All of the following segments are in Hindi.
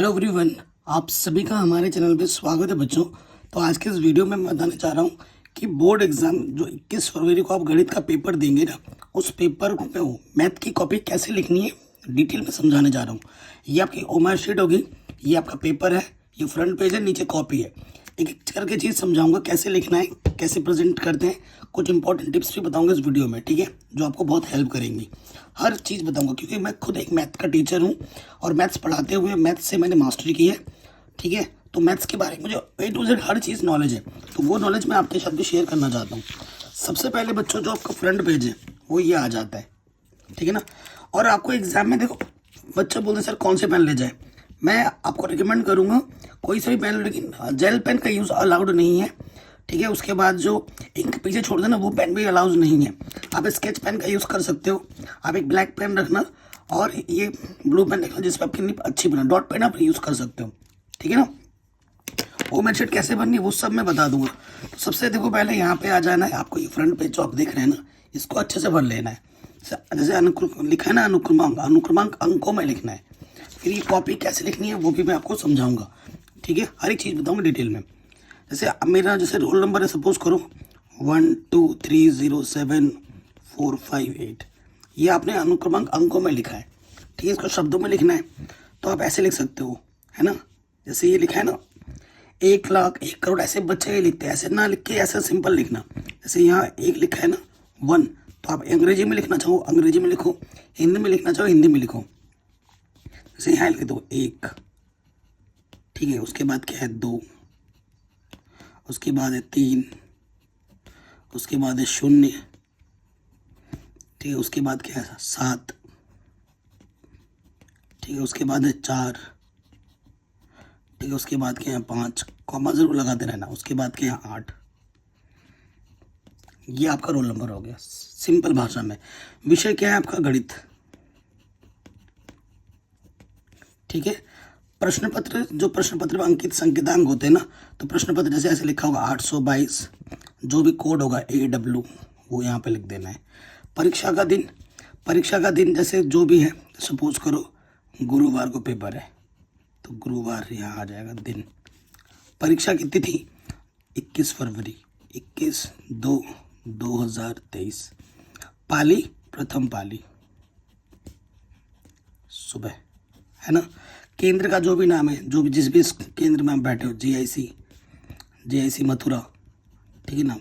हेलो एवरीवन, आप सभी का हमारे चैनल पे स्वागत है बच्चों। तो आज के इस वीडियो में मैं बताना चाह रहा हूँ कि बोर्ड एग्जाम जो 21 फरवरी को आप गणित का पेपर देंगे ना, उस पेपर में वो मैथ की कॉपी कैसे लिखनी है डिटेल में समझाने जा रहा हूँ। ये आपकी ओमार शीट होगी, ये आपका पेपर है, ये फ्रंट पेज है, नीचे कॉपी है। एक एक करके चीज़ समझाऊंगा कैसे लिखना है, कैसे प्रेजेंट करते हैं, कुछ इंपॉर्टेंट टिप्स भी बताऊंगा इस वीडियो में, ठीक है, जो आपको बहुत हेल्प करेंगी। हर चीज़ बताऊंगा क्योंकि मैं खुद एक मैथ का टीचर हूँ और मैथ्स पढ़ाते हुए मैथ्स से मैंने मास्टरी की है, ठीक है। तो मैथ्स के बारे में मुझे A to Z her cheese knowledge है, तो वो नॉलेज मैं आपके साथ भी शेयर करना चाहता हूँ। सबसे पहले बच्चों जो आपका फ्रंट पेज है वो ये आ जाता है, ठीक है ना। और आपको एग्जाम में देखो बच्चे बोलते सर कौन से पेन ले जाए, मैं आपको रिकमेंड करूँगा कोई सा भी पेन, लेकिन जेल पेन का यूज़ अलाउड नहीं है, ठीक है। उसके बाद जो इंक पीछे छोड़ देना वो पेन भी अलाउड नहीं है। आप स्केच पेन का यूज़ कर सकते हो, आप एक ब्लैक पेन रखना और ये ब्लू पेन रखना जिस पर आपकी निप अच्छी बना, डॉट पेन आप यूज़ कर सकते हो, ठीक है ना। वो मेरी शीट कैसे बननी है वो सब मैं बता दूंगा। तो सबसे देखो पहले यहाँ पे आ जाना है, आपको ये फ्रंट पेज जो आप देख रहे हैं ना, इसको अच्छे से भर लेना है। जैसे लिखा है ना अनुक्रमांक, अनुक्रमांक अंकों में लिखना है। फिर ये कॉपी कैसे लिखनी है वो भी मैं आपको समझाऊंगा, ठीक है, हर एक चीज़ बताऊंगा डिटेल में। जैसे अब मेरा जैसे रोल नंबर है, सपोज करो 1230745 ये आपने अनुक्रमांक अंकों में लिखा है, ठीक है। इसको शब्दों में लिखना है तो आप ऐसे लिख सकते हो, है ना। जैसे ये लिखा है ना 1,00,000 1,00,00,000, ऐसे बच्चे ये लिखते हैं, ऐसे ना लिख के ऐसा सिंपल लिखना। जैसे यहाँ एक लिखा है ना 1, तो आप अंग्रेजी में लिखना चाहो अंग्रेजी में लिखो, हिंदी में लिखना चाहो हिंदी में लिखो। जैसे यहाँ लिख दो 1, ठीक है। उसके बाद क्या है 2, उसके बाद है 3, उसके बाद है 0, ठीक है। उसके बाद क्या है 7, ठीक है। उसके बाद है 4, ठीक है। उसके बाद क्या है 5, कॉमा जरूर लगाते रहना। उसके बाद क्या है 8। ये आपका रोल नंबर हो गया सिंपल भाषा में। विषय क्या है आपका गणित, ठीक है। प्रश्न पत्र, जो प्रश्न पत्र में अंकित संकेतांक होते हैं ना, तो प्रश्न पत्र जैसे ऐसे लिखा होगा 822, जो भी कोड होगा AW वो यहाँ पे लिख देना है। परीक्षा का दिन, परीक्षा का दिन जैसे जो भी है, सपोज करो गुरुवार को पेपर है तो गुरुवार यहाँ आ जाएगा दिन। परीक्षा की तिथि 21 फरवरी, 21/2/2023। पाली प्रथम पाली सुबह, है ना। केंद्र का जो भी नाम है, जो भी जिस भी केंद्र में आप बैठे हो, JIC मथुरा, ठीक है ना,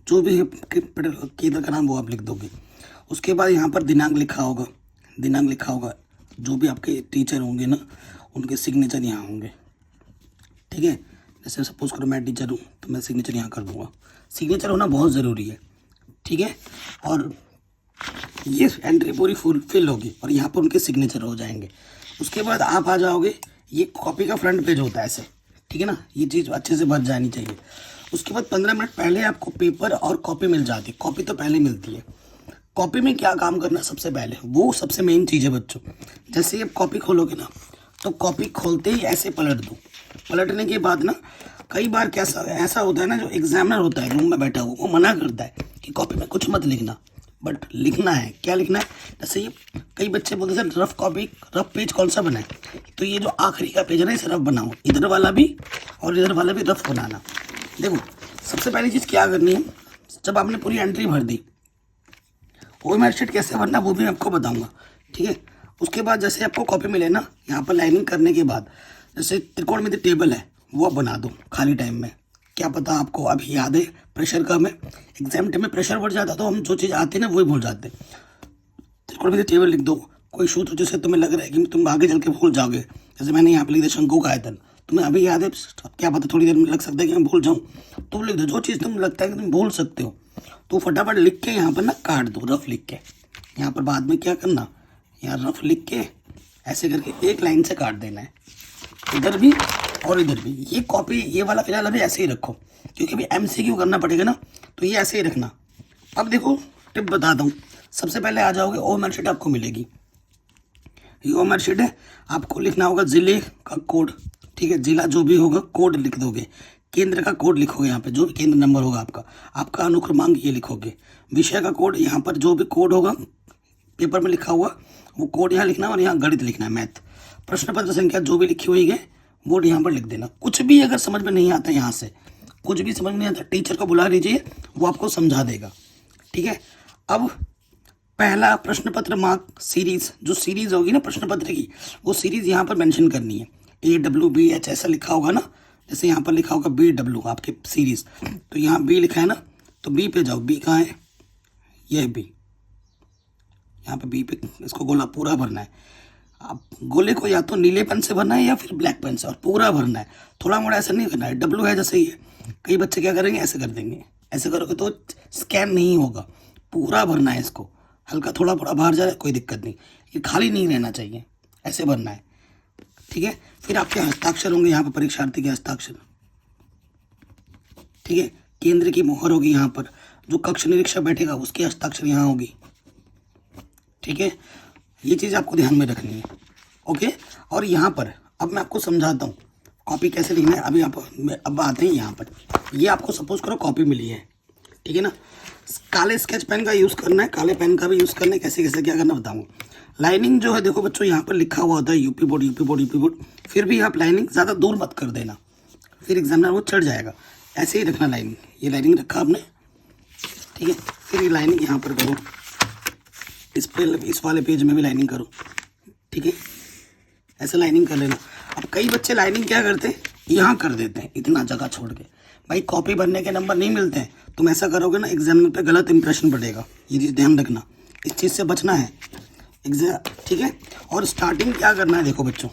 जो भी है केंद्र का नाम वो आप लिख दोगे। उसके बाद यहाँ पर दिनांक लिखा होगा, दिनांक लिखा होगा। जो भी आपके टीचर होंगे ना उनके सिग्नेचर यहाँ होंगे, ठीक है। जैसे सपोज करो मैं टीचर हूँ तो मैं सिग्नेचर यहाँ कर दूँगा। सिग्नेचर होना बहुत ज़रूरी है, ठीक है। और ये एंट्री पूरी फुल फिल होगी और यहाँ पर उनके सिग्नेचर हो जाएंगे। उसके बाद आप आ जाओगे, ये कॉपी का फ्रंट पेज होता है ऐसे, ठीक है ना। ये चीज़ अच्छे से भर जानी चाहिए। उसके बाद 15 मिनट पहले आपको पेपर और कॉपी मिल जाती है। कॉपी तो पहले मिलती है। कॉपी में क्या काम करना सबसे पहले, वो सबसे मेन चीज़ है बच्चों। जैसे आप कॉपी खोलोगे ना तो कॉपी खोलते ही ऐसे पलट दो। पलटने के बाद ना कई बार कैसा ऐसा होता है ना, जो एग्जामिनर होता है रूम में बैठा हुआ वो मना करता है कि कॉपी में कुछ मत लिखना, बट लिखना है। क्या लिखना है, जैसे ये कई बच्चे बोलते हैं sir rough copy, rough page कौन सा बनाए, तो ये जो आखिरी का पेज है ना इसे रफ बनाओ, इधर वाला भी और इधर वाला भी रफ बनाना। देखो सबसे पहली चीज़ क्या करनी है, जब आपने पूरी एंट्री भर दी, वो मार्क शीट कैसे भरना वो भी मैं आपको बताऊंगा, ठीक है। उसके बाद जैसे आपको कॉपी मिले ना, यहाँ पर लाइनिंग करने के बाद जैसे त्रिकोणमिति टेबल है वो आप बना दो खाली टाइम में। क्या पता आपको अभी याद है, प्रेशर कम है, एग्जाम टाइम में प्रेशर बढ़ जाता तो हम जो चीज़ आती है ना वही भूल जाते। त्रिकोणमिति टेबल लिख दो, कोई सूत्र जैसे तुम्हें लग रहा है कि तुम आगे चल के भूल जाओगे, जैसे मैंने यहाँ पे लिख दिया शंकु का आयतन, तुम्हें अभी याद है, क्या पता थोड़ी देर में लग सकता है कि मैं भूल जाऊँ, तो लिख दो। जो चीज़ तुम लगता है कि तुम भूल सकते हो तो फटाफट लिख के यहाँ पर ना काट दो, रफ लिख के। यहाँ पर बाद में क्या करना, यहाँ रफ लिख के ऐसे करके एक लाइन से काट देना है, इधर भी और इधर भी। ये कॉपी ये वाला फिलहाल अभी ऐसे ही रखो क्योंकि अभी MCQ करना पड़ेगा ना, तो ये ऐसे ही रखना। अब देखो टिप बताता हूँ। सबसे पहले आ जाओगे, ओ मार्क शीट आपको मिलेगी, ये ओ मार्क शीट है। आपको लिखना होगा जिले का कोड, ठीक है, जिला जो भी होगा कोड लिख दोगे। केंद्र का कोड लिखोगे, यहाँ पे जो भी केंद्र नंबर होगा आपका, आपका अनुक्रमांक ये लिखोगे। विषय का कोड, यहाँ पर जो भी कोड होगा पेपर में लिखा हुआ वो कोड यहाँ लिखना है और यहाँ गणित लिखना है, मैथ। प्रश्न पत्र संख्या जो भी लिखी हुई है वो यहाँ पर लिख देना। कुछ भी अगर समझ में नहीं आता यहाँ से, कुछ भी समझ में नहीं आता, टीचर को बुला लीजिए, वो आपको समझा देगा। ठीक है, अब पहला प्रश्न पत्र मार्क सीरीज, जो सीरीज होगी ना प्रश्न पत्र की, वो सीरीज यहाँ पर मेंशन करनी है। AWBH ऐसा लिखा होगा ना, जैसे यहाँ पर लिखा होगा BW आपके सीरीज, तो यहाँ B लिखा है ना, तो B पे जाओ। B कहाँ है? यह है B, यहाँ पे B पे इसको गोला पूरा भरना है। आप गोले को या तो नीले पेन से भरना है या फिर ब्लैक पेन से, और पूरा भरना है, थोड़ा मोड़ा ऐसा नहीं करना है। W है जैसे ही है, कई बच्चे क्या करेंगे, ऐसे कर देंगे, ऐसे करोगे तो स्कैन नहीं होगा। पूरा भरना है इसको, हल्का थोड़ा थोड़ा बाहर जा रहा है कोई दिक्कत नहीं, ये खाली नहीं रहना चाहिए, ऐसे भरना है। ठीक है, फिर आपके हस्ताक्षर होंगे यहाँ पर, परीक्षार्थी के हस्ताक्षर। ठीक है, केंद्र की मोहर होगी यहाँ पर, जो कक्ष निरीक्षक बैठेगा उसके हस्ताक्षर यहाँ होगी। ठीक है, ये चीज़ आपको ध्यान में रखनी है। ओके, और यहाँ पर अब मैं आपको समझाता हूँ कॉपी कैसे लिखना है। अभी आप अब आते हैं यहाँ पर, ये आपको सपोज करो कॉपी मिली है, ठीक है ना, काले स्केच पेन का यूज़ करना है, काले पेन का भी यूज़ करना है। कैसे कैसे क्या करना बताऊँगा। लाइनिंग जो है देखो बच्चों, यहाँ पर लिखा हुआ होता है UP board, UP board, UP board, फिर भी आप लाइनिंग ज़्यादा दूर मत कर देना, फिर एग्जामिनर वो चढ़ जाएगा। ऐसे ही रखना लाइनिंग, ये लाइनिंग रखा आपने, ठीक है, फिर ये लाइनिंग यहाँ पर करो, इस वाले पेज में भी लाइनिंग करो। ठीक है, ऐसे लाइनिंग कर लेना। अब कई बच्चे लाइनिंग क्या करते हैं, यहाँ कर देते हैं इतना जगह छोड़ के। भाई कॉपी भरने के नंबर नहीं मिलते हैं, तुम ऐसा करोगे ना एग्जामिनर पे गलत इंप्रेशन पड़ेगा, ये चीज़ ध्यान रखना, इस चीज़ से बचना है एग्जाम। ठीक है, और स्टार्टिंग क्या करना है देखो बच्चों,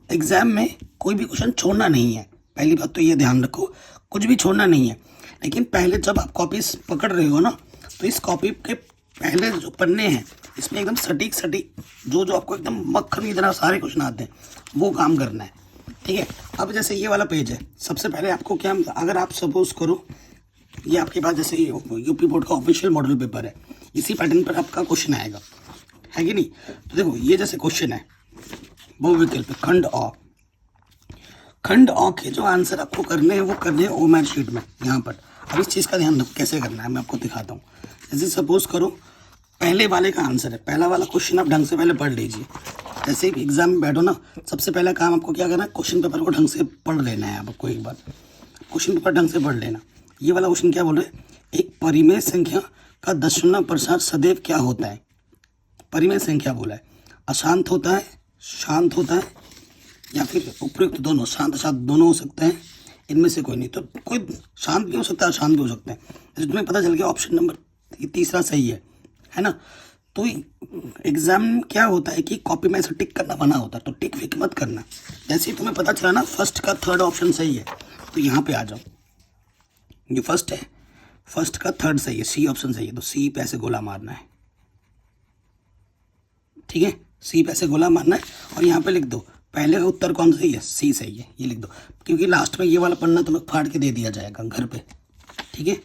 एग्जाम में कोई भी क्वेश्चन छोड़ना नहीं है। पहली बात तो ये ध्यान रखो, कुछ भी छोड़ना नहीं है। लेकिन पहले जब आप कॉपी पकड़ रहे हो ना, तो इस कॉपी के पहले जो पन्ने हैं इसमें एकदम सटीक सटीक जो जो आपको एकदम मक्खन की तरह सारे क्वेश्चन आते हैं वो काम करना है। ठीक है, अब जैसे ये वाला पेज है, सबसे पहले आपको क्या, अगर आप सपोज करो ये आपके पास जैसे यूपी बोर्ड का ऑफिशियल मॉडल पेपर है, इसी पैटर्न पर आपका क्वेश्चन आएगा, है कि नहीं। तो देखो ये जैसे क्वेश्चन है बहुविकल्प खंड अ के जो आंसर आपको करने हैं वो करने हैं ओमैर शीट में यहाँ पर। अब इस चीज़ का ध्यान रखो कैसे करना है, मैं आपको दिखाता हूँ। जैसे सपोज करो पहले वाले का आंसर है, पहला वाला क्वेश्चन आप ढंग से पहले पढ़ लीजिए। जैसे एग्जाम में बैठो ना, सबसे पहला काम आपको क्या करना है, क्वेश्चन पेपर को ढंग से पढ़ लेना है। आपको एक बार क्वेश्चन पेपर ढंग से पढ़ लेना। ये वाला क्वेश्चन क्या बोल रहे हैं, एक परिमेय संख्या का दशमलव प्रसार सदैव क्या होता है। परिमेय संख्या बोला है, अशांत होता है, शांत होता है, या फिर उपयुक्त दोनों, शांत शांत दोनों हो सकते हैं, इनमें से कोई नहीं। तो कोई शांत भी हो सकता है, अशांत भी हो सकते हैं। जैसे तुम्हें पता चल गया ऑप्शन नंबर तीसरा सही है ना। तो एग्जाम क्या होता है कि कॉपी में ऐसा टिक करना बना होता है, तो टिक फिक मत करना। जैसे ही तुम्हें पता चला ना फर्स्ट का थर्ड ऑप्शन सही है, तो यहाँ पे आ जाओ, ये फर्स्ट है, फर्स्ट का थर्ड सही है, सी ऑप्शन सही है, तो सी पे ऐसे गोला मारना है। ठीक है, सी पे ऐसे गोला मारना है और यहाँ पे लिख दो पहले का उत्तर कौन सही है, सी सही है, ये लिख दो, क्योंकि लास्ट में ये वाला पन्ना तुम्हें फाड़ के दे दिया जाएगा घर पे। ठीक है,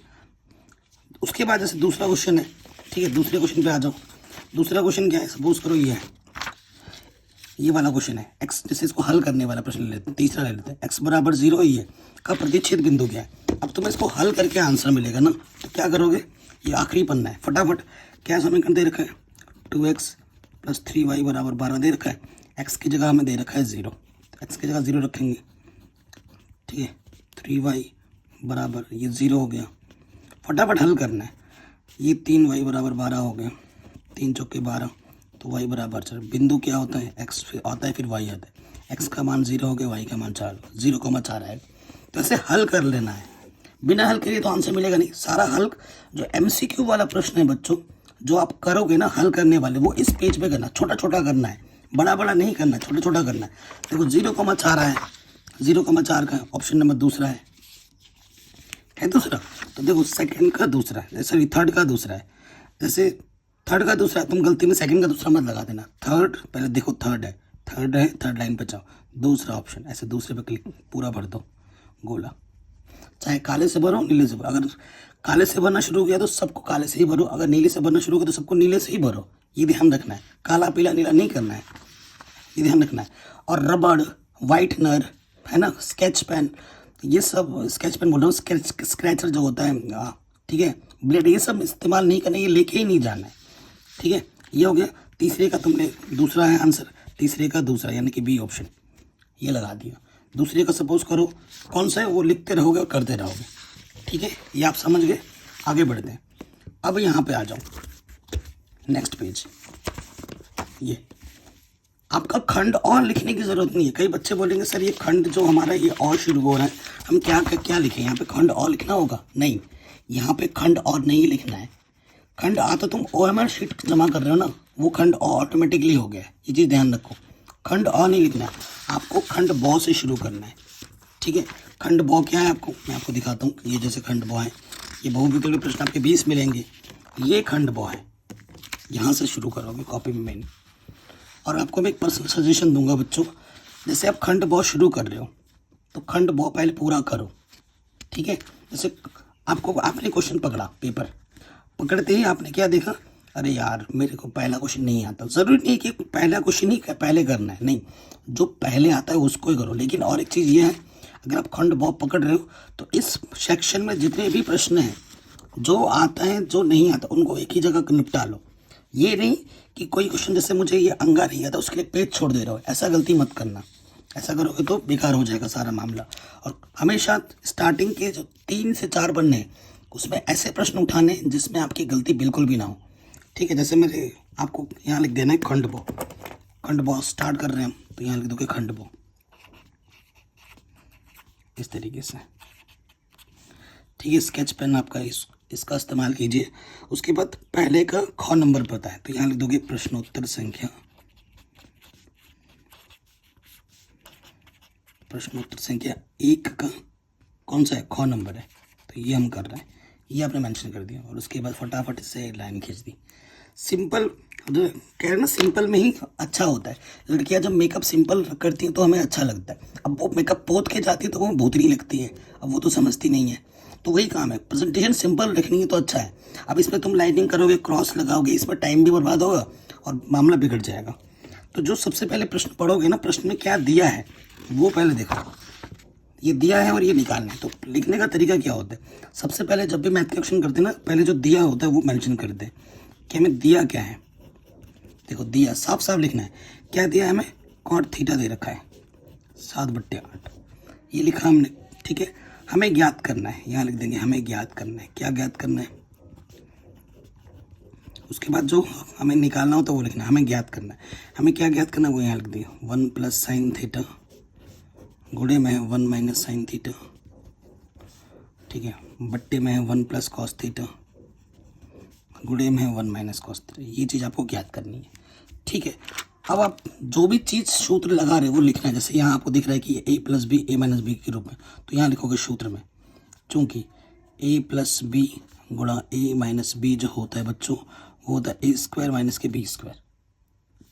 उसके बाद जैसे दूसरा क्वेश्चन है, ठीक है, दूसरे क्वेश्चन पे आ जाओ। दूसरा क्वेश्चन क्या है, सपोज करो ये है, ये वाला क्वेश्चन है एक्स, जैसे इसको हल करने वाला प्रश्न ले लेते हैं, तीसरा ले लेते हैं, एक्स बराबर 0 ही है का प्रतिच्छेद बिंदु क्या है। अब तुम्हें इसको हल करके आंसर मिलेगा ना, तो क्या करोगे, ये आखिरी पन्ना है, फटाफट क्या समीकरण दे रखा है, 2x + 3y = 12 दे रखा है, एक्स की जगह हमें दे रखा है 0, एक्स की जगह 0 रखेंगे। ठीक है, 3y बराबर ये 0 हो गया, फटाफट हल करना है। ये 3y = 12 हो गया, 3 चौके 12, तो y बराबर 4। बिंदु क्या होता है, x आता है फिर y आता है, x का मान 0 हो गया, y का मान 4, 0,4 आएगा। तो ऐसे हल कर लेना है, बिना हल करिए तो आंसर मिलेगा नहीं। सारा हल जो MCQ वाला प्रश्न है बच्चों, जो आप करोगे ना हल करने वाले, वो इस पेज पे करना, छोटा छोटा करना है, बड़ा बड़ा नहीं करना है, छोटा छोटा करना है। देखो 0,4 है, 0,4 का ऑप्शन नंबर दूसरा है दूसरा, तो देखो सेकंड का दूसरा है, सॉरी थर्ड का दूसरा है। जैसे थर्ड का दूसरा, तुम गलती में सेकंड का दूसरा मत लगा देना, थर्ड पहले देखो, थर्ड है, थर्ड लाइन पे जाओ, दूसरा ऑप्शन, ऐसे दूसरे पे क्लिक पूरा भर दो गोला, चाहे काले से भरो नीले से भरो। अगर काले से भरना शुरू किया तो सबको काले से ही भरो, अगर नीले से भरना शुरू किया तो सबको नीले से ही भरो, ये ध्यान रखना है। काला पीला नीला नहीं करना है, ये ध्यान रखना है। और रबड़, वाइटनर है ना, स्केच पेन, ये सब, स्केच पेन बोल रहा हूँ, स्क्रैचर जो होता है, ठीक है, ब्लेड, ये सब इस्तेमाल नहीं करना, ये लेके ही नहीं जाना है। ठीक है, ये हो गया तीसरे का, तुमने दूसरा है आंसर। तीसरे का दूसरा यानी कि बी ऑप्शन ये लगा दिया। दूसरे का सपोज करो कौन सा है वो लिखते रहोगे और करते रहोगे। ठीक है, ये आप समझ गए। आगे बढ़ते हैं। अब यहाँ पे आ जाओ, नेक्स्ट पेज। ये आपका खंड और लिखने की ज़रूरत नहीं है। कई बच्चे बोलेंगे सर ये खंड जो हमारा ये और शुरू हो रहा है, हम क्या क्या लिखें, यहाँ पे खंड और लिखना होगा? नहीं, यहाँ पे खंड और नहीं लिखना है। खंड आ तो तुम OMR शीट जमा कर रहे हो ना, वो खंड ऑटोमेटिकली हो गया है, ये चीज़ ध्यान रखो। खंड और नहीं लिखना है, आपको खंड बॉ से शुरू करना है। ठीक है, खंड बॉ क्या है आपको मैं आपको दिखाता हूँ। ये जैसे खंड बॉ है, ये बहुविकल्पी प्रश्न आपके 20 मिलेंगे। ये खंड बॉ है, यहाँ से शुरू करोगे कॉपी में मैंने। और आपको मैं एक पर्सनल सजेशन दूंगा बच्चों, जैसे आप खंड बॉ शुरू कर रहे हो तो खंड बॉ पहले पूरा करो। ठीक है, जैसे आपने क्वेश्चन पकड़ा, पेपर पकड़ते ही आपने क्या देखा, अरे यार मेरे को पहला क्वेश्चन नहीं आता। ज़रूरी नहीं कि पहला क्वेश्चन ही पहले करना है, नहीं, जो पहले आता है उसको ही करो। लेकिन और एक चीज़ ये है, अगर आप खंड बॉ पकड़ रहे हो तो इस सेक्शन में जितने भी प्रश्न हैं, जो आता है जो नहीं आता उनको एक ही जगह निपटा लो। ये नहीं कि कोई क्वेश्चन जैसे मुझे ये अंगा नहीं आता उसके लिए पेज छोड़ दे रहा हो, ऐसा गलती मत करना। ऐसा करोगे तो बेकार हो जाएगा सारा मामला। और हमेशा स्टार्टिंग के जो 3 से 4 पन्ने हैं उसमें ऐसे प्रश्न उठाने जिसमें आपकी गलती बिल्कुल भी ना हो। ठीक है, जैसे मेरे आपको यहाँ लिख देना है खंड बॉ। खंड बॉ स्टार्ट कर रहे हैं हम, तो यहाँ लिख दोगे खंड बॉ इस तरीके से। ठीक है, स्केच पेन आपका इसका इस्तेमाल कीजिए। उसके बाद पहले का ख नंबर पता है तो यहाँ लिख दोगे प्रश्नोत्तर संख्या 1 का कौन सा है, ख नंबर है, तो ये हम कर रहे हैं, ये आपने मेंशन कर दिया। और उसके बाद फटाफट से लाइन खींच दी। सिंपल कह रहे ना, सिंपल में ही अच्छा होता है। लड़कियां जब मेकअप सिंपल करती हैं तो हमें अच्छा लगता है। अब वो मेकअप पोत के जाती है तो वो भूतनी लगती है, अब वो तो समझती नहीं है। तो वही काम है, प्रेजेंटेशन सिंपल रखनी है तो अच्छा है। अब इसमें तुम लाइनिंग करोगे, क्रॉस लगाओगे, इसमें टाइम भी बर्बाद होगा और मामला बिगड़ जाएगा। तो जो सबसे पहले प्रश्न पढ़ोगे ना, प्रश्न में क्या दिया है वो पहले देखो। ये दिया है और ये निकालना है। तो लिखने का तरीका क्या होता है, सबसे पहले जब भी मैथ के क्वेश्चन करते हैं ना, पहले जो दिया होता है वो मेंशन कर दे कि हमें दिया क्या है। देखो दिया साफ साफ लिखना है, क्या दिया है हमें, कॉट थीटा दे रखा है 7/8, ये लिखा हमने। ठीक है, हमें ज्ञात करना है, यहाँ लिख देंगे हमें ज्ञात करना है। क्या ज्ञात करना है, उसके बाद जो हमें निकालना होता है वो लिखना है, हमें ज्ञात करना है। हमें क्या ज्ञात करना है वो यहाँ लिख दिया, 1 + sin थीटा गुणे में है 1 - sin थीटा। ठीक है, बट्टे में है 1 + cos थीटा गुणे में है 1 - cos थीटा। ये चीज़ आपको ज्ञात करनी है। ठीक है, अब आप जो भी चीज़ सूत्र लगा रहे हो वो लिखना है। जैसे यहाँ आपको दिख रहा है कि ये a + b a - b के रूप में, तो यहाँ लिखोगे सूत्र में, चूँकि a + b गुणा a - b जो होता है बच्चों वो होता है a² - के b²।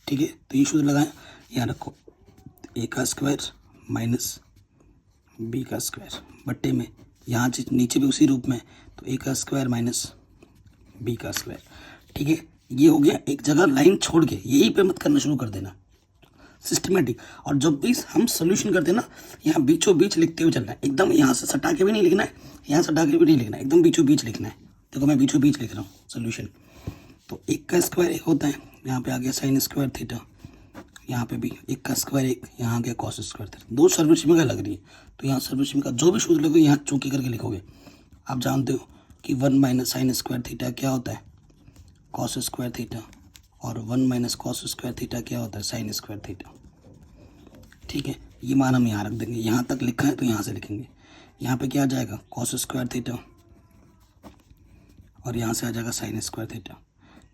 ठीक है, तो ये सूत्र लगाएं, यहाँ रखो a² - b² बट्टे में, यहाँ नीचे भी उसी रूप में, तो a² - b²। ठीक है, ये हो गया। एक जगह लाइन छोड़ के यहीं पे मत करना शुरू कर देना, सिस्टमेटिक। और जब भी हम सोल्यूशन करते हैं ना, यहाँ बीचों बीच लिखते हुए चलना है, एकदम यहाँ से सटा के भी नहीं लिखना है, यहाँ सटा के भी नहीं लिखना है, एकदम बीचों बीच लिखना है। देखो मैं बीचों बीच लिख रहा हूँ सोल्यूशन। तो 1 का स्क्वायर 1 होता है, यहाँ पे आ गया sin² थीटा, यहाँ पे भी 1 का स्क्वायर 1, यहाँ आ गया cos² थीटा। दो सर्वसीमा लग रही है, तो यहाँ सर्वसीमा का जो भी सूत्र लगोगे यहाँ चौकी करके लिखोगे। आप जानते हो कि 1 - sin² थीटा क्या होता है, cos² थीटा, और 1 - cos² थीटा क्या होता है, sin² थीटा। ठीक है, ये मान हम यहाँ रख देंगे, यहाँ तक लिखा है तो यहाँ से लिखेंगे। यहाँ पे क्या आ जाएगा cos² थीटा, और यहाँ से आ जाएगा sin² थीटा,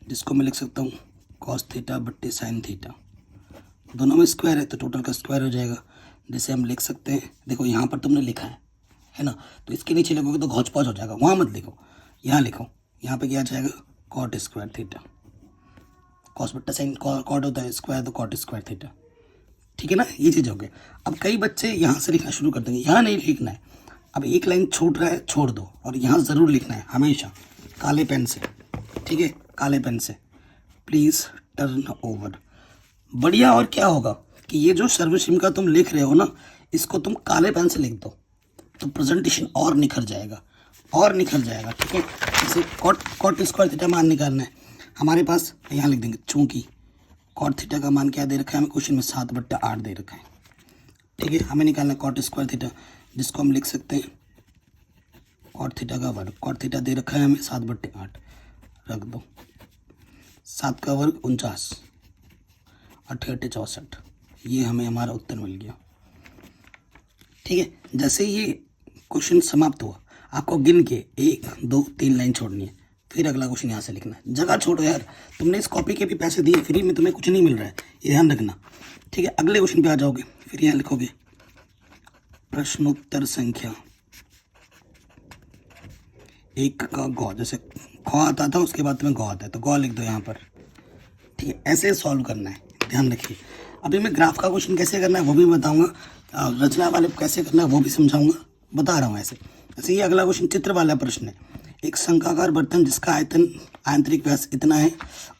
जिसको मैं लिख सकता हूँ cos थीटा बट्टे sin थीटा। दोनों में स्क्वायर है तो टोटल का स्क्वायर हो जाएगा, जिसे हम लिख सकते हैं। देखो यहाँ पर तुमने लिखा है ना, तो इसके नीचे लिखोगे तो घौच पौच हो जाएगा, वहाँ मत लिखो, यहाँ लिखो। यहाँ पे क्या आ जाएगा cot² थीटा, cos बट्टा sin, cot होता है स्क्वायर तो cot² थीटा। ठीक है ना, ये चीज़ हो गई। अब कई बच्चे यहाँ से लिखना शुरू कर देंगे, यहाँ नहीं लिखना है। अब एक लाइन छूट रहा है छोड़ दो, और यहाँ ज़रूर लिखना है हमेशा काले पेन से। ठीक है, काले पेन से, प्लीज़ टर्न ओवर। बढ़िया, और क्या होगा कि ये जो सर्वसीमा तुम लिख रहे हो ना, इसको तुम काले पेन से लिख दो तो प्रेजेंटेशन और निखर जाएगा, और निखर जाएगा। ठीक है, जैसे cot² थीटा मान निकालना है हमारे पास, यहाँ लिख देंगे चूँकि कॉट थीटा का मान क्या दे रखा है हमें क्वेश्चन में 7/8 दे रखा है। ठीक है, हमें निकालना है कॉट स्क्वायर थीटा, जिसको हम लिख सकते हैं कॉट थीटा का वर्ग। कॉट थीटा दे रखा है हमें 7/8, रख दो। 7 का वर्ग 49, 8 8 64, ये हमें हमारा उत्तर मिल गया। ठीक है, जैसे ये क्वेश्चन समाप्त हुआ आपको गिन के 1 2 3 लाइन छोड़नी है, फिर अगला क्वेश्चन यहाँ से लिखना है। जगह छोड़ो यार, तुमने इस कॉपी के भी पैसे दिए, फ्री में तुम्हें कुछ नहीं मिल रहा है, ये ध्यान रखना। ठीक है, अगले क्वेश्चन पे आ जाओगे, फिर यहाँ लिखोगे प्रश्नोत्तर संख्या 1 का गौ, जैसे ख आता था उसके बाद तुम्हें गौ आता है तो गौ लिख दो यहाँ पर। ठीक है, ऐसे सॉल्व करना है, ध्यान रखिए। अभी मैं ग्राफ का क्वेश्चन कैसे करना है वो भी बताऊंगा, रचना वाले कैसे करना है वो भी समझाऊंगा, बता रहा हूँ ऐसे। जैसे ये अगला क्वेश्चन चित्र वाला प्रश्न है। एक शंक्वाकार बर्तन जिसका आयतन आंतरिक व्यास इतना है,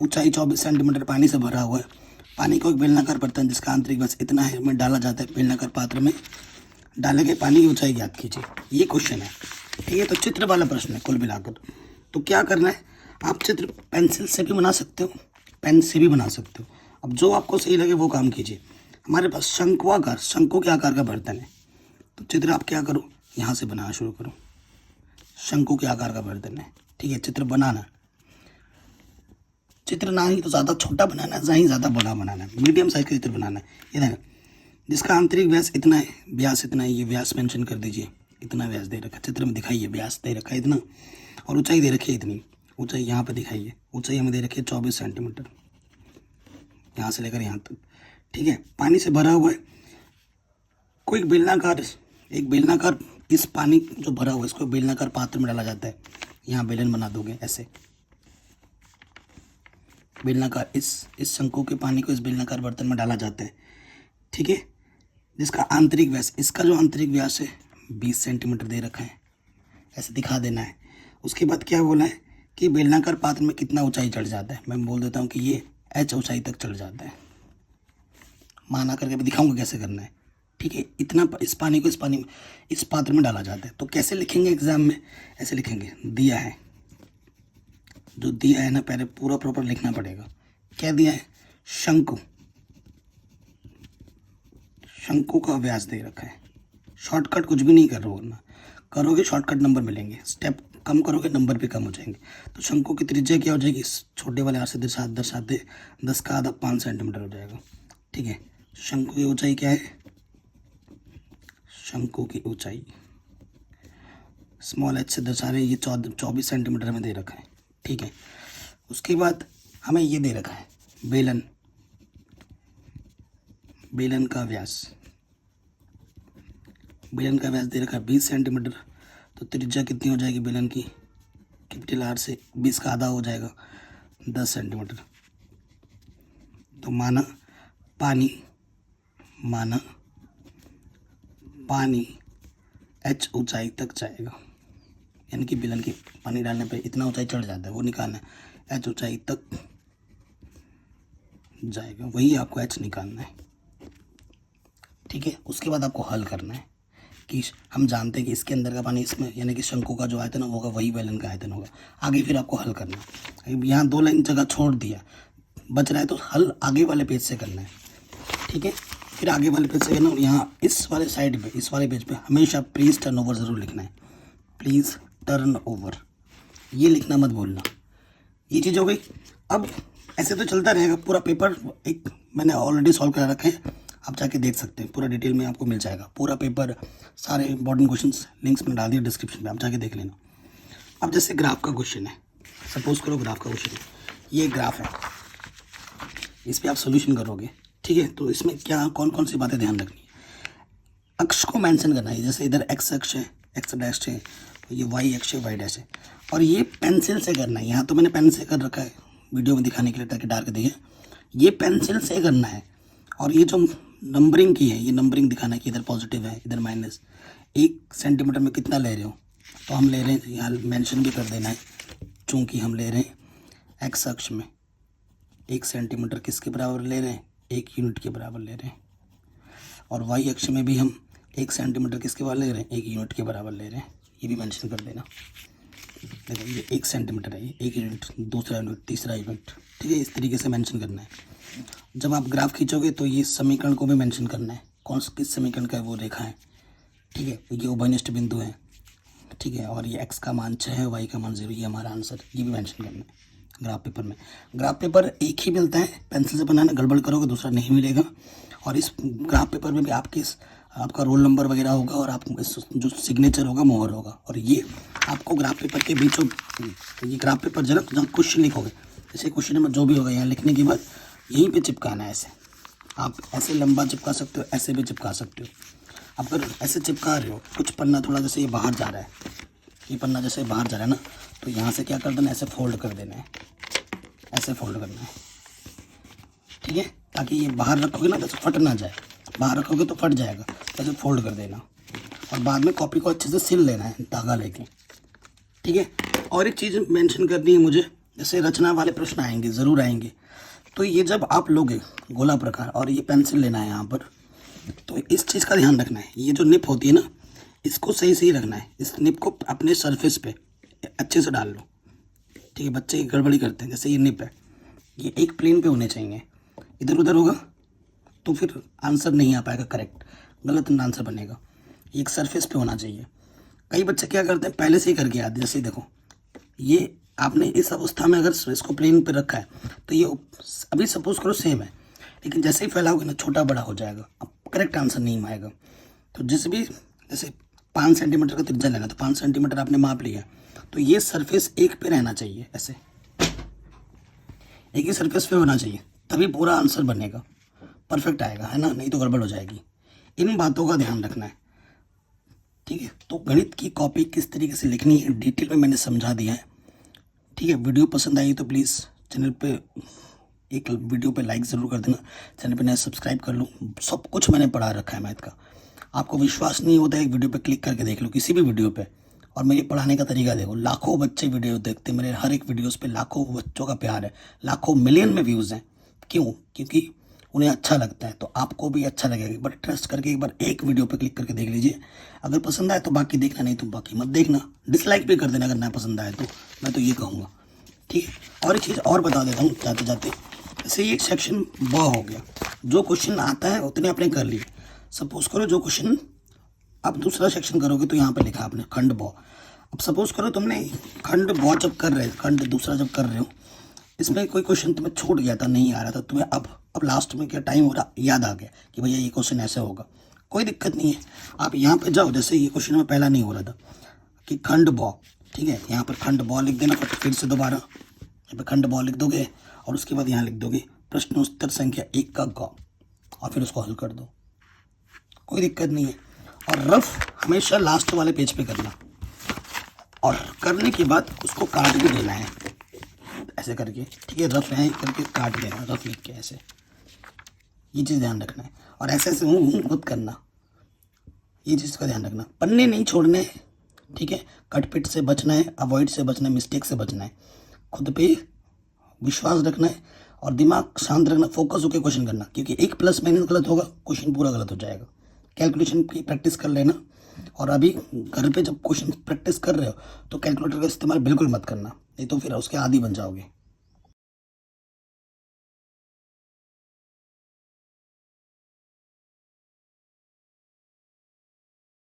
ऊंचाई 24 सेंटीमीटर, पानी से भरा हुआ है। पानी को एक बेलनाकार बर्तन जिसका आंतरिक व्यास इतना है में डाला जाता है। बेलनाकार पात्र में डाले गए पानी की ऊंचाई ज्ञात कीजिए, ये क्वेश्चन है। ठीक है, तो चित्र वाला प्रश्न है कुल मिलाकर। तो क्या करना है, आप चित्र पेंसिल से भी बना सकते हो, पेन से भी बना सकते हो, अब जो आपको सही लगे वो काम कीजिए। हमारे पास शंक्वाकार, शंकु के आकार का बर्तन है, तो चित्र आप क्या करो, यहाँ से बनाना शुरू करो। शंकु के आकार का बर्तन है, ठीक है, चित्र बनाना। चित्र ना ही तो ज़्यादा छोटा बनाना है, ना ही ज़्यादा बड़ा बनाना है, मीडियम साइज का चित्र बनाना है। ये देखो, जिसका आंतरिक व्यास इतना है, व्यास इतना है, ये व्यास मेंशन कर दीजिए, इतना व्यास दे रखा है, चित्र में दिखाइए, व्यास दे रखा है इतना, और ऊंचाई दे रखी है इतनी, ऊंचाई यहाँ पर दिखाइए, ऊंचाई हमें दे रखी है 24 सेंटीमीटर, यहाँ से लेकर यहाँ तक। ठीक है, पानी से भरा हुआ है, कोई एक बेलनाकार इस पानी जो भरा हुआ है इसको बेलनाकार पात्र में डाला जाता है। यहाँ बेलन बना दोगे ऐसे, बेलनाकार इस शंकु के पानी को इस बेलनाकार बर्तन में डाला जाता है। ठीक है, जिसका आंतरिक व्यास, इसका जो आंतरिक व्यास है 20 सेंटीमीटर दे रखा है, ऐसे दिखा देना है। उसके बाद क्या बोला है कि बेलनाकार पात्र में कितना ऊंचाई चढ़ जाता है, मैं बोल देता हूँ कि ये h ऊंचाई तक चढ़ जाता है, माना करके भी दिखाऊंगा कैसे करना है। ठीक है, इतना इस पानी को इस पात्र में डाला जाता है। तो कैसे लिखेंगे एग्जाम में, ऐसे लिखेंगे, दिया है, जो दिया है ना पहले पूरा प्रॉपर लिखना पड़ेगा। क्या दिया है, शंकु का व्यास दे रखा है। शॉर्टकट कुछ भी नहीं कर रहा वरना करोगे शॉर्टकट नंबर मिलेंगे, स्टेप कम करोगे नंबर भी कम हो जाएंगे। तो शंकु की त्रिज्या क्या हो जाएगी, छोटे वाले आर से दर्शाते 10 का आधा 5 सेंटीमीटर हो जाएगा। ठीक है, शंकु की ऊंचाई क्या है, शंकु की ऊंचाई स्मॉल h से दर्शा रहे हैं, ये 24 सेंटीमीटर में दे रखा है। ठीक है, उसके बाद हमें ये दे रखा है बेलन का व्यास दे रखा है 20 सेंटीमीटर। तो त्रिज्या कितनी हो जाएगी बेलन की, कैपिटल आर से 20 का आधा हो जाएगा 10 सेंटीमीटर। तो माना पानी h ऊंचाई तक जाएगा, यानी कि बेलन की पानी डालने पे इतना ऊंचाई चढ़ जाता है, वो निकालना है, h ऊंचाई तक जाएगा, वही आपको h निकालना है। ठीक है, उसके बाद आपको हल करना है कि हम जानते हैं कि इसके अंदर का पानी इसमें, यानी कि शंकु का जो आयतन होगा वही बेलन का आयतन होगा। आगे फिर आपको हल करना है, यहाँ 2 लाइन जगह छोड़ दिया, बच रहा है तो हल आगे वाले पेज से करना है। ठीक है, फिर आगे वाले पेज से करना, और यहाँ इस वाले साइड पे, इस वाले पेज पे हमेशा प्लीज़ टर्न ओवर ज़रूर लिखना है, प्लीज़ टर्न ओवर, ये लिखना मत भूलना। ये चीज़ हो गई। अब ऐसे तो चलता रहेगा पूरा पेपर, एक मैंने ऑलरेडी सॉल्व कर रखे हैं, आप जाके देख सकते हैं, पूरा डिटेल में आपको मिल जाएगा पूरा पेपर, सारे इंपॉर्टेंट क्वेश्चंस लिंक्स में डाल दिए डिस्क्रिप्शन में, आप जाके देख लेना। अब जैसे ग्राफ का क्वेश्चन है, सपोज करो ग्राफ का क्वेश्चन है, ये ग्राफ है, इस पर आप सोल्यूशन करोगे। ठीक है, तो इसमें क्या कौन कौन सी बातें ध्यान रखनी है, अक्ष को मेंशन करना है, जैसे इधर एक्स अक्ष है, एक्स डैश है, ये वाई अक्ष है, वाई डैश है, और ये पेंसिल से करना है। यहाँ तो मैंने पेन से कर रखा है वीडियो में दिखाने के लिए ताकि डार्क दिखे, ये पेंसिल से करना है। और ये जो नंबरिंग की है, ये नंबरिंग दिखाना है कि इधर पॉजिटिव है इधर माइनस। 1 सेंटीमीटर में कितना ले रहे हो, तो हम ले रहे हैं, यहाँ मेंशन भी कर देना है, चूँकि हम ले रहे हैं एक्स अक्ष में 1 सेंटीमीटर किसके बराबर ले रहे हैं, 1 यूनिट के बराबर ले रहे हैं, और वाई अक्ष में भी हम 1 सेंटीमीटर किसके बराबर ले रहे हैं, 1 यूनिट के बराबर ले रहे हैं, ये भी मेंशन कर देना। देखो ये 1 सेंटीमीटर है, ये 1 यूनिट, दूसरा यूनिट, तीसरा यूनिट। ठीक है, इस तरीके से मेंशन करना है। जब आप ग्राफ खींचोगे तो ये समीकरण को भी मेंशन करना है, कौन सा किस समीकरण का है वो रेखा है, ठीक है। ये उभयनिष्ठ बिंदु है, ठीक है। और ये x का मान 6 है, y का मान 0, ये हमारा आंसर, ये भी मेंशन करना है ग्राफ पेपर में। ग्राफ पेपर एक ही मिलता है, पेंसिल से बनाना, गड़बड़ करोगे दूसरा नहीं मिलेगा। और इस ग्राफ पेपर में भी आपका रोल नंबर वगैरह होगा और आपको जो सिग्नेचर होगा मोहर होगा। और ये आपको ग्राफ पेपर के बीचों, ये ग्राफ पेपर जरा जब क्वेश्चन लिखोगे, जैसे क्वेश्चन नंबर जो भी होगा यहाँ लिखने के बाद यहीं पे चिपकाना है ऐसे। आप ऐसे लंबा चिपका सकते हो, ऐसे भी चिपका सकते हो। आप अगर ऐसे चिपका रहे हो, कुछ पन्ना थोड़ा जैसे ये बाहर जा रहा है, ये पन्ना जैसे बाहर जा रहा है ना, तो यहाँ से क्या कर देना, ऐसे फोल्ड कर देना है, ऐसे फोल्ड करना है, ठीक है। ताकि ये बाहर रखोगे ना तो फट ना जाए, बाहर रखोगे तो फट जाएगा, तो ऐसे फोल्ड कर देना। और बाद में कॉपी को अच्छे से सिल लेना है धागा लेके, ठीक है। और एक चीज़ मेंशन करनी है मुझे, जैसे रचना वाले प्रश्न आएंगे, ज़रूर आएंगे, तो ये जब आप लोगे गोला प्रकार और ये पेंसिल लेना है यहाँ पर, तो इस चीज़ का ध्यान रखना है, ये जो निप होती है ना, इसको सही सही रखना है। इस निप को अपने सरफेस पे अच्छे से डाल लो, ठीक है। बच्चे गड़बड़ी करते हैं, जैसे ये निप है, ये एक प्लेन पे होने चाहिए, इधर उधर होगा तो फिर आंसर नहीं आ पाएगा करेक्ट, गलत आंसर बनेगा। ये एक सरफेस पे होना चाहिए। कई बच्चे क्या करते हैं, पहले से ही करके आते हैं, जैसे देखो ये आपने इस अवस्था में अगर इसको प्लेन पे रखा है तो ये अभी सपोज करो सेम है, लेकिन जैसे ही फैलाओगे ना छोटा बड़ा हो जाएगा, अब करेक्ट आंसर नहीं आएगा। तो जिस भी जैसे 5 सेंटीमीटर का त्रिज्या लेना, तो 5 सेंटीमीटर आपने माप लिया, तो ये सरफेस एक पे रहना चाहिए, ऐसे एक ही सरफेस पे होना चाहिए, तभी पूरा आंसर बनेगा, परफेक्ट आएगा, है ना, नहीं तो गड़बड़ हो जाएगी। इन बातों का ध्यान रखना है, ठीक है। तो गणित की कॉपी किस तरीके से लिखनी है डिटेल में मैंने समझा दिया है, ठीक है। वीडियो पसंद आई तो प्लीज़ चैनल पे एक वीडियो पे लाइक ज़रूर कर देना, चैनल पे नया सब्सक्राइब कर लो। सब कुछ मैंने पढ़ा रखा है मैथ का, आपको विश्वास नहीं होता है एक वीडियो पे क्लिक करके देख लो, किसी भी वीडियो पे, और मेरे पढ़ाने का तरीका देखो। लाखों बच्चे वीडियो देखते हैं, मेरे हर एक वीडियोज़ पे लाखों बच्चों का प्यार है, लाखों मिलियन में व्यूज़ हैं। क्यों? क्योंकि उन्हें अच्छा लगता है, तो आपको भी अच्छा लगेगा। एक बार ट्रस्ट करके एक बार एक वीडियो पे क्लिक करके देख लीजिए, अगर पसंद आए तो बाकी देखना, नहीं तो बाकी मत देखना, डिसलाइक भी कर देना अगर ना पसंद आए तो, मैं तो ये कहूँगा, ठीक है। और एक चीज़ और बता देता हूँ जाते जाते, जैसे ये सेक्शन ब हो गया, जो क्वेश्चन आता है उतने आपने कर लिए। सपोज करो जो क्वेश्चन अब दूसरा सेक्शन करोगे तो यहाँ पे लिखा आपने खंड ब। अब सपोज करो तुमने खंड ब जब कर रहे, खंड दूसरा जब कर रहे हो, इसमें कोई क्वेश्चन तुम्हें छूट गया था, नहीं आ रहा था तुम्हें, अब लास्ट में क्या टाइम हो रहा, याद आ गया कि भैया ये क्वेश्चन ऐसे होगा, कोई दिक्कत नहीं है। आप यहाँ पे जाओ, जैसे ये क्वेश्चन में पहला नहीं हो रहा था कि खंड ब, ठीक है, यहाँ पर खंड ब लिख देना, फिर से दोबारा यहाँ पे खंड ब लिख दोगे और उसके बाद यहाँ लिख दोगे प्रश्नोत्तर संख्या 1 का ग, और फिर उसको हल कर दो, कोई दिक्कत नहीं है। और रफ हमेशा लास्ट वाले पेज पे करना, और करने के बाद उसको काट भी देना है ऐसे करके, ठीक है, रफ है करके काट देना, रफ लिख के ऐसे, ये चीज़ ध्यान रखना है। और ऐसे ऐसे मत करना, ये चीज़ का ध्यान रखना, पन्ने नहीं छोड़ने, ठीक है, कटपिट से बचना है, अवॉइड से बचना है, मिस्टेक से बचना है, खुद पे विश्वास रखना है और दिमाग शांत रखना, फोकस होकर क्वेश्चन करना, क्योंकि एक प्लस माइनस गलत होगा क्वेश्चन पूरा गलत हो जाएगा। कैलकुलेशन की प्रैक्टिस कर लेना, और अभी घर पे जब क्वेश्चन प्रैक्टिस कर रहे हो तो कैलकुलेटर का इस्तेमाल बिल्कुल मत करना, नहीं तो फिर उसके आदी बन जाओगे।